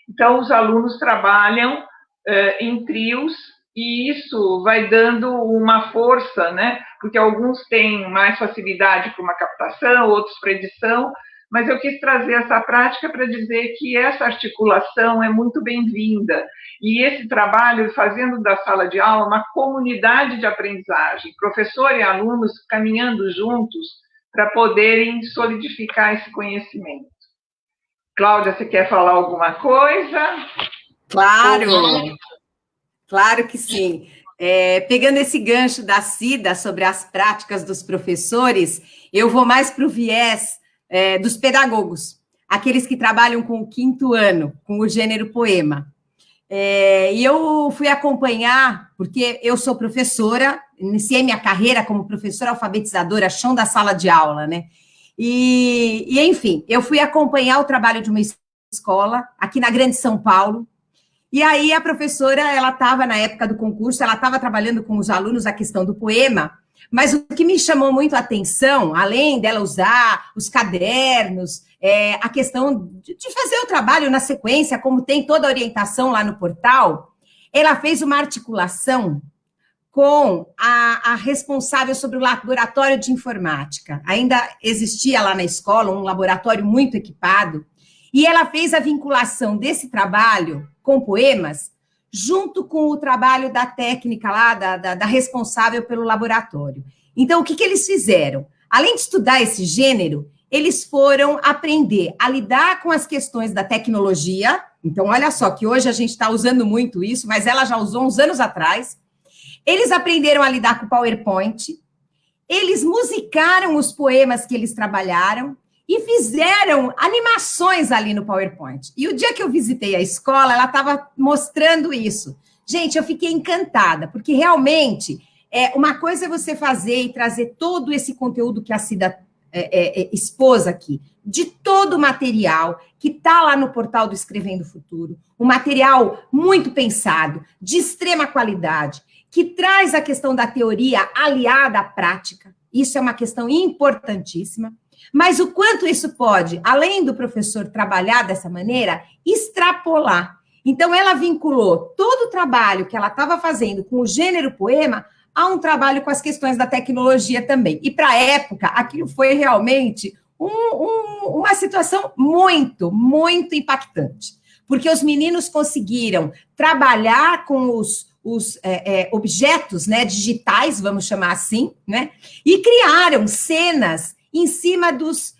Então, os alunos trabalham em trios e isso vai dando uma força, né? Porque alguns têm mais facilidade para uma captação, outros para edição, mas eu quis trazer essa prática para dizer que essa articulação é muito bem-vinda. E esse trabalho, fazendo da sala de aula uma comunidade de aprendizagem, professor e alunos caminhando juntos para poderem solidificar esse conhecimento. Cláudia, você quer falar alguma coisa? Claro, claro que sim. Pegando esse gancho da Cida sobre as práticas dos professores, eu vou mais para o viés dos pedagogos, aqueles que trabalham com o 5º ano, com o gênero poema. E eu fui acompanhar, porque eu sou professora, iniciei minha carreira como professora alfabetizadora, chão da sala de aula, né? E enfim, eu fui acompanhar o trabalho de uma escola, aqui na Grande São Paulo. E aí a professora, ela estava, na época do concurso, ela estava trabalhando com os alunos a questão do poema, mas o que me chamou muito a atenção, além dela usar os cadernos, a questão de fazer o trabalho na sequência, como tem toda a orientação lá no portal, ela fez uma articulação com a responsável sobre o laboratório de informática. Ainda existia lá na escola um laboratório muito equipado, e ela fez a vinculação desse trabalho com poemas, junto com o trabalho da técnica lá, da responsável pelo laboratório. Então, o que eles fizeram? Além de estudar esse gênero, eles foram aprender a lidar com as questões da tecnologia. Então, olha só, que hoje a gente está usando muito isso, mas ela já usou uns anos atrás. Eles aprenderam a lidar com o PowerPoint, eles musicaram os poemas que eles trabalharam, e fizeram animações ali no PowerPoint. E o dia que eu visitei a escola, ela estava mostrando isso. Gente, eu fiquei encantada, porque realmente, uma coisa é você fazer e trazer todo esse conteúdo que a Cida expôs aqui, de todo o material que está lá no portal do Escrevendo Futuro, um material muito pensado, de extrema qualidade, que traz a questão da teoria aliada à prática. Isso é uma questão importantíssima. Mas o quanto isso pode, além do professor trabalhar dessa maneira, extrapolar. Então, ela vinculou todo o trabalho que ela estava fazendo com o gênero poema a um trabalho com as questões da tecnologia também. E, para a época, aquilo foi realmente uma situação muito, muito impactante. Porque os meninos conseguiram trabalhar com os objetos, né, digitais, vamos chamar assim, né, e criaram cenas em cima dos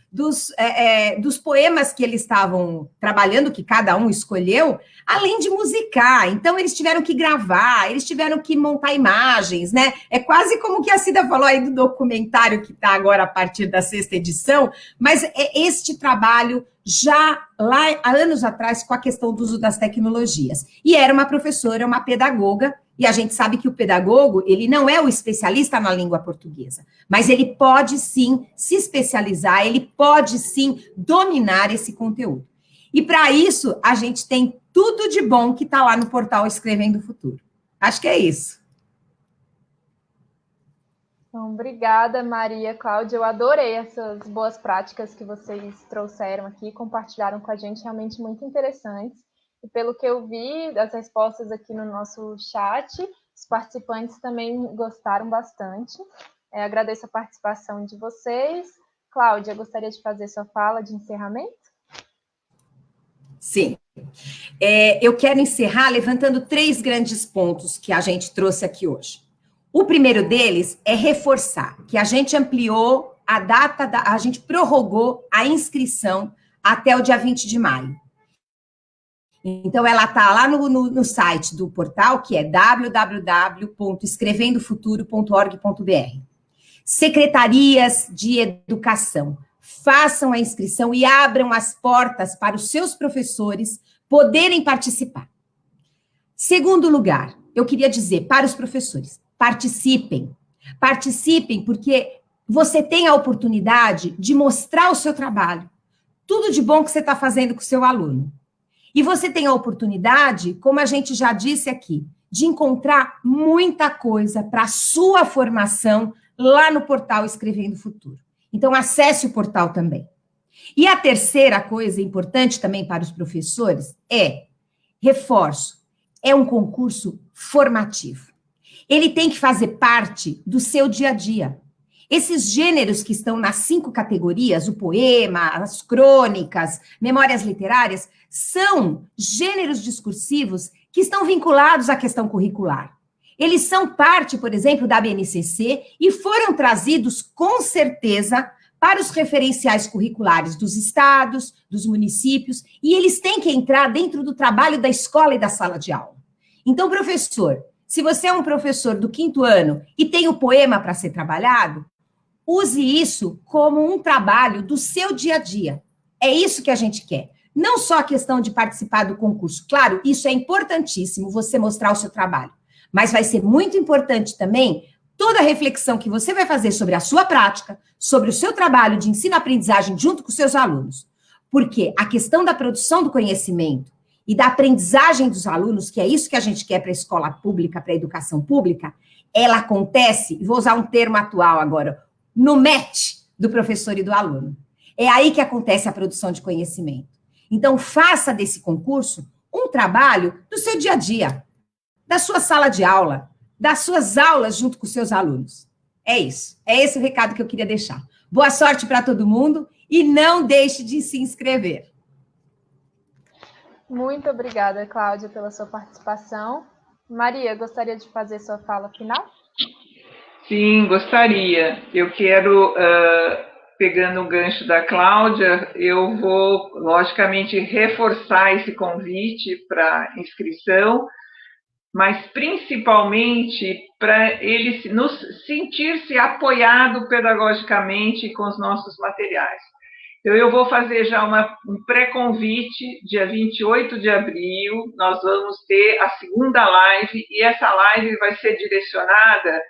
poemas que eles estavam trabalhando, que cada um escolheu, além de musicar. Então, eles tiveram que gravar, eles tiveram que montar imagens, né? É quase como que a Cida falou aí do documentário que está agora a partir da 6ª edição, mas é este trabalho já lá há anos atrás com a questão do uso das tecnologias. E era uma professora, uma pedagoga, e a gente sabe que o pedagogo, ele não é o especialista na língua portuguesa, mas ele pode sim se especializar, ele pode sim dominar esse conteúdo. E para isso, a gente tem tudo de bom que está lá no portal Escrevendo Futuro. Acho que é isso. Então, obrigada, Maria, Cláudia. Eu adorei essas boas práticas que vocês trouxeram aqui, compartilharam com a gente, realmente muito interessantes. E pelo que eu vi das respostas aqui no nosso chat, os participantes também gostaram bastante. Agradeço a participação de vocês. Cláudia, gostaria de fazer sua fala de encerramento? Sim. Eu quero encerrar levantando 3 grandes pontos que a gente trouxe aqui hoje. O primeiro deles é reforçar que a gente ampliou a data, a gente prorrogou a inscrição até o dia 20 de maio. Então, ela está lá no site do portal, que é www.escrevendofuturo.org.br. Secretarias de Educação, façam a inscrição e abram as portas para os seus professores poderem participar. Segundo lugar, eu queria dizer para os professores, participem porque você tem a oportunidade de mostrar o seu trabalho, tudo de bom que você está fazendo com o seu aluno. E você tem a oportunidade, como a gente já disse aqui, de encontrar muita coisa para a sua formação lá no portal Escrevendo Futuro. Então, acesse o portal também. E a terceira coisa importante também para os professores reforço, é um concurso formativo. Ele tem que fazer parte do seu dia a dia. Esses gêneros que estão nas 5 categorias, o poema, as crônicas, memórias literárias, são gêneros discursivos que estão vinculados à questão curricular. Eles são parte, por exemplo, da BNCC e foram trazidos, com certeza, para os referenciais curriculares dos estados, dos municípios, e eles têm que entrar dentro do trabalho da escola e da sala de aula. Então, professor, se você é um professor do 5º ano e tem o poema para ser trabalhado, use isso como um trabalho do seu dia a dia. É isso que a gente quer. Não só a questão de participar do concurso. Claro, isso é importantíssimo, você mostrar o seu trabalho. Mas vai ser muito importante também toda a reflexão que você vai fazer sobre a sua prática, sobre o seu trabalho de ensino-aprendizagem junto com os seus alunos. Porque a questão da produção do conhecimento e da aprendizagem dos alunos, que é isso que a gente quer para a escola pública, para a educação pública, ela acontece, e vou usar um termo atual agora, no match do professor e do aluno. É aí que acontece a produção de conhecimento. Então, faça desse concurso um trabalho do seu dia a dia, da sua sala de aula, das suas aulas junto com os seus alunos. É isso. É esse o recado que eu queria deixar. Boa sorte para todo mundo e não deixe de se inscrever. Muito obrigada, Cláudia, pela sua participação. Maria, gostaria de fazer sua fala final? Sim, gostaria. Eu quero, pegando o gancho da Cláudia, eu vou, logicamente, reforçar esse convite para inscrição, mas principalmente para ele sentir-se apoiado pedagogicamente com os nossos materiais. Então, eu vou fazer já um pré-convite, dia 28 de abril, nós vamos ter a segunda live, e essa live vai ser direcionada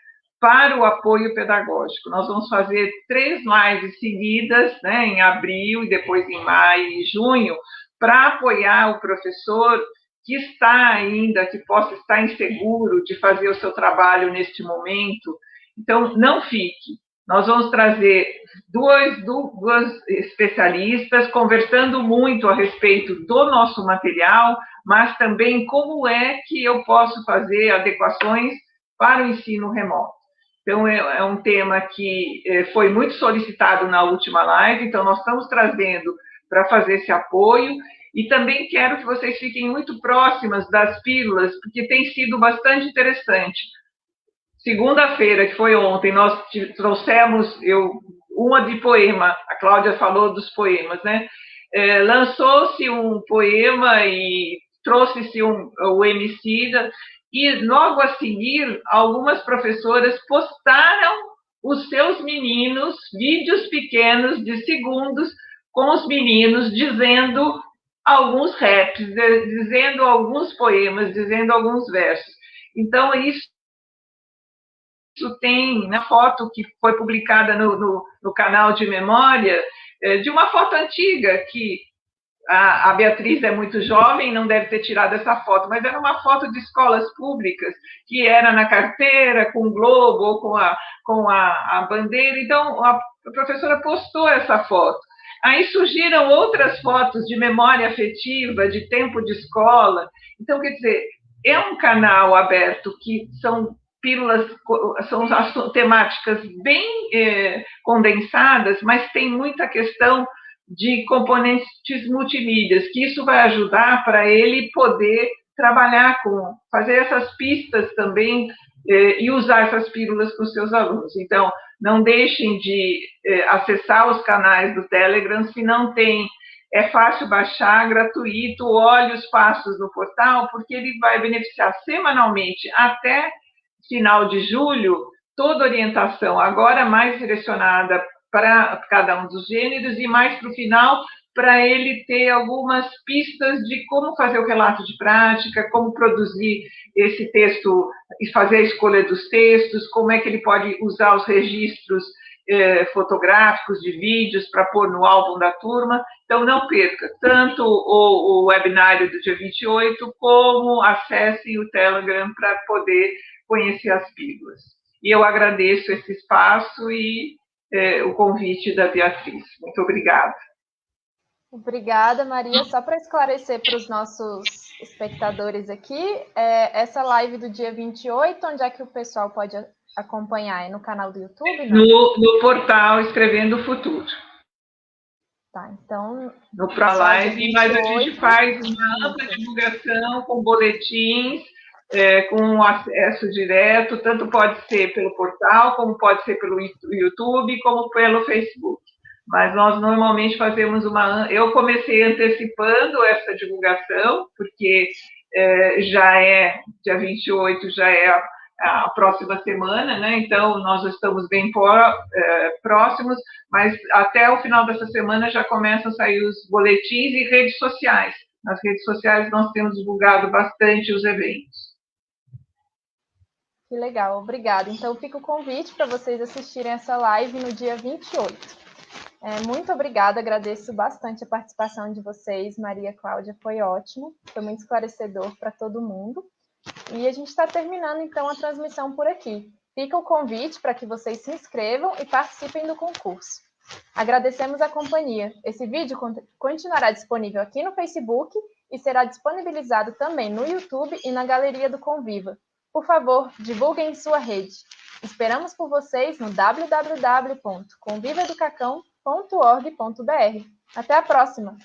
para o apoio pedagógico. Nós vamos fazer 3 lives seguidas, né, em abril, e depois em maio e junho, para apoiar o professor que está ainda, que possa estar inseguro de fazer o seu trabalho neste momento. Então, não fique. Nós vamos trazer duas especialistas conversando muito a respeito do nosso material, mas também como é que eu posso fazer adequações para o ensino remoto. Então, é um tema que foi muito solicitado na última live, então nós estamos trazendo para fazer esse apoio, e também quero que vocês fiquem muito próximas das pílulas, porque tem sido bastante interessante. Segunda-feira, que foi ontem, nós trouxemos uma de poema, a Cláudia falou dos poemas, né? Lançou-se um poema e trouxe-se o Emicida, e logo a seguir, algumas professoras postaram os seus meninos, vídeos pequenos de segundos, com os meninos dizendo alguns raps, dizendo alguns poemas, dizendo alguns versos. Então, isso tem na foto que foi publicada no canal de memória, de uma foto antiga, que a Beatriz é muito jovem, não deve ter tirado essa foto, mas era uma foto de escolas públicas, que era na carteira, com o globo, ou com a bandeira. Então, a professora postou essa foto. Aí surgiram outras fotos de memória afetiva, de tempo de escola. Então, quer dizer, é um canal aberto que são pílulas, são as temáticas bem condensadas, mas tem muita questão de componentes multimídias, que isso vai ajudar para ele poder trabalhar fazer essas pistas também e usar essas pílulas com os seus alunos. Então, não deixem de acessar os canais do Telegram, se não tem, é fácil baixar, gratuito, olhe os passos no portal, porque ele vai beneficiar semanalmente até final de julho, toda orientação, agora mais direcionada para cada um dos gêneros, e mais para o final, para ele ter algumas pistas de como fazer o relato de prática, como produzir esse texto e fazer a escolha dos textos, como é que ele pode usar os registros fotográficos de vídeos para pôr no álbum da turma. Então, não perca tanto o webinário do dia 28, como acesse o Telegram para poder conhecer as pílulas. E eu agradeço esse espaço e o convite da Beatriz. Muito obrigada. Obrigada, Maria. Só para esclarecer para os nossos espectadores aqui, essa live do dia 28, onde é que o pessoal pode acompanhar? É no canal do YouTube? No portal Escrevendo o Futuro. Tá, então... No pra live, mas a gente faz uma ampla divulgação com boletins, com acesso direto, tanto pode ser pelo portal, como pode ser pelo YouTube, como pelo Facebook. Mas nós normalmente fazemos eu comecei antecipando essa divulgação, porque já é dia 28, já é a próxima semana, né? Então nós estamos bem próximos, mas até o final dessa semana já começam a sair os boletins e redes sociais. Nas redes sociais nós temos divulgado bastante os eventos. Que legal, obrigada. Então fica o convite para vocês assistirem essa live no dia 28. Muito obrigada, agradeço bastante a participação de vocês, Maria, Cláudia, foi ótimo, foi muito esclarecedor para todo mundo. E a gente está terminando, então, a transmissão por aqui. Fica o convite para que vocês se inscrevam e participem do concurso. Agradecemos a companhia. Esse vídeo continuará disponível aqui no Facebook e será disponibilizado também no YouTube e na galeria do Conviva. Por favor, divulguem em sua rede. Esperamos por vocês no www.convivaeducacão.org.br. Até a próxima!